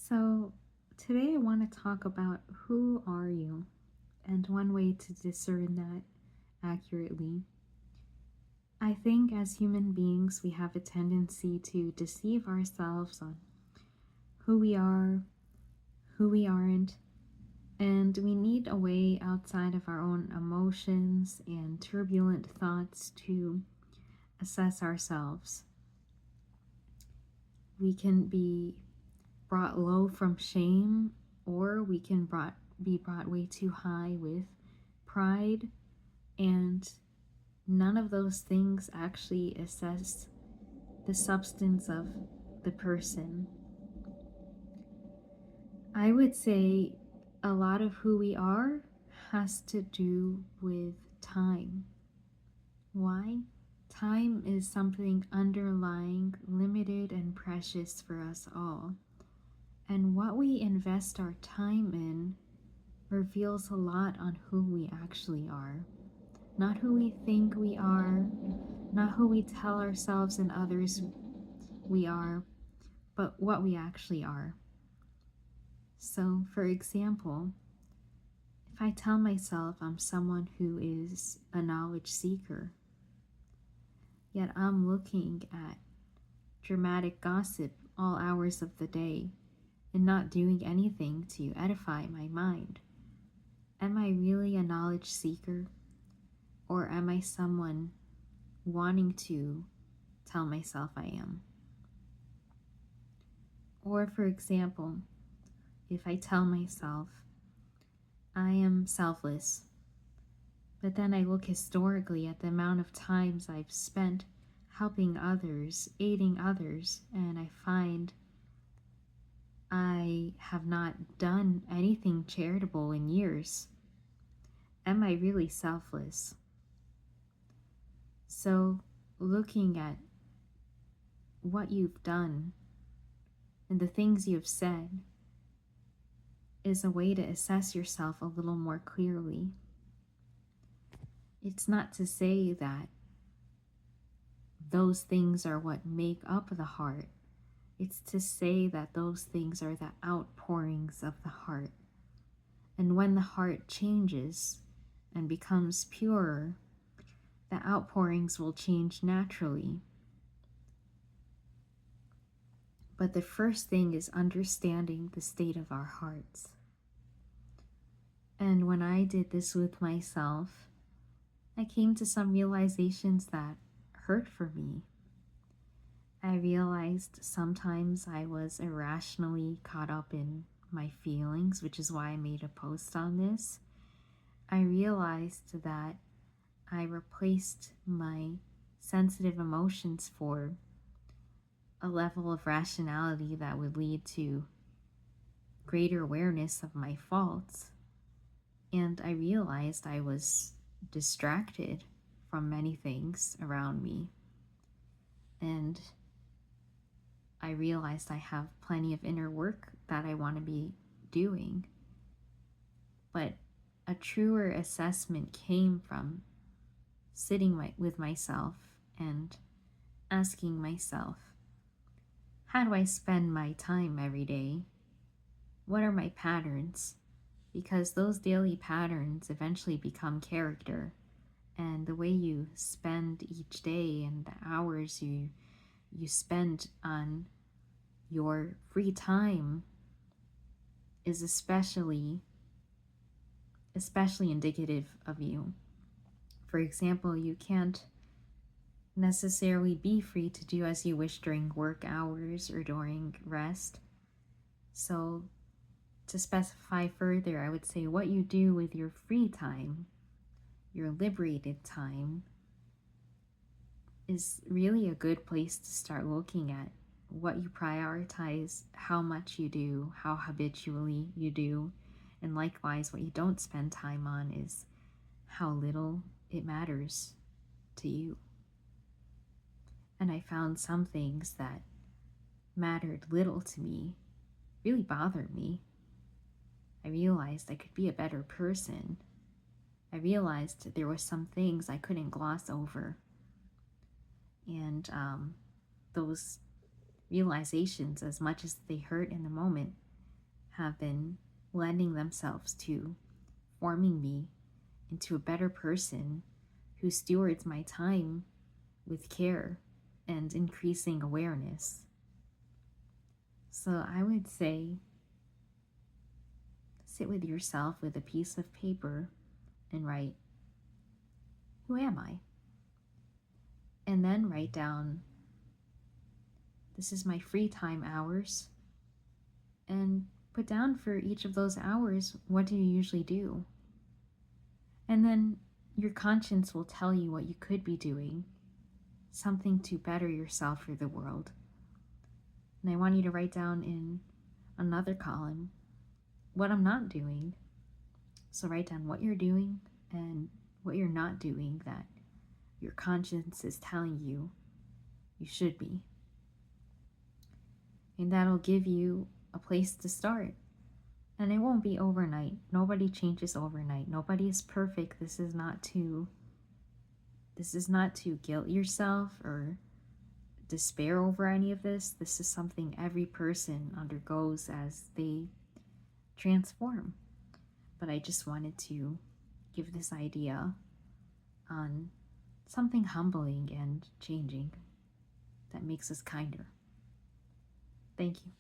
So, today I want to talk about who are you and one way to discern that accurately. I think as human beings, we have a tendency to deceive ourselves on who we are, who we aren't, and we need a way outside of our own emotions and turbulent thoughts to assess ourselves. We can be brought low from shame, or we can be brought way too high with pride, and none of those things actually assess the substance of the person. I would say a lot of who we are has to do with time. Why? Time is something underlying, limited, and precious for us all. And what we invest our time in reveals a lot on who we actually are. Not who we think we are, not who we tell ourselves and others we are, but what we actually are. So, for example, if I tell myself I'm someone who is a knowledge seeker, yet I'm looking at dramatic gossip all hours of the day and not doing anything to edify my mind, am I really a knowledge seeker? Or am I someone wanting to tell myself I am? Or, for example, if I tell myself I am selfless, but then I look historically at the amount of times I've spent helping others, aiding others, and I find I have not done anything charitable in years, am I really selfless? So, looking at what you've done and the things you've said is a way to assess yourself a little more clearly. It's not to say that those things are what make up the heart. It's to say that those things are the outpourings of the heart. And when the heart changes and becomes purer, the outpourings will change naturally. But the first thing is understanding the state of our hearts. And when I did this with myself, I came to some realizations that hurt for me. I realized sometimes I was irrationally caught up in my feelings, which is why I made a post on this. I realized that I replaced my sensitive emotions for a level of rationality that would lead to greater awareness of my faults. And I realized I was distracted from many things around me. And I realized I have plenty of inner work that I want to be doing. But a truer assessment came from sitting with myself and asking myself, how do I spend my time every day? What are my patterns? Because those daily patterns eventually become character, and the way you spend each day and the hours you spend on your free time is especially indicative of you. For example, you can't necessarily be free to do as you wish during work hours or during rest. So, to specify further, I would say what you do with your free time, your liberated time, is really a good place to start looking at what you prioritize, how much you do, how habitually you do, and likewise, what you don't spend time on is how little it matters to you. And I found some things that mattered little to me really bothered me. I realized I could be a better person. I realized there were some things I couldn't gloss over. And those realizations, as much as they hurt in the moment, have been lending themselves to forming me into a better person who stewards my time with care and increasing awareness. So I would say sit with yourself with a piece of paper and write, who am I? And then write down, this is my free time hours. And put down for each of those hours, what do you usually do? And then your conscience will tell you what you could be doing, something to better yourself for the world. And I want you to write down in another column what I'm not doing. So write down what you're doing and what you're not doing that your conscience is telling you you should be. And that'll give you a place to start. And it won't be overnight. Nobody changes overnight. Nobody is perfect. This is not to guilt yourself or despair over any of this. This is something every person undergoes as they transform. But I just wanted to give this idea on something humbling and changing that makes us kinder. Thank you.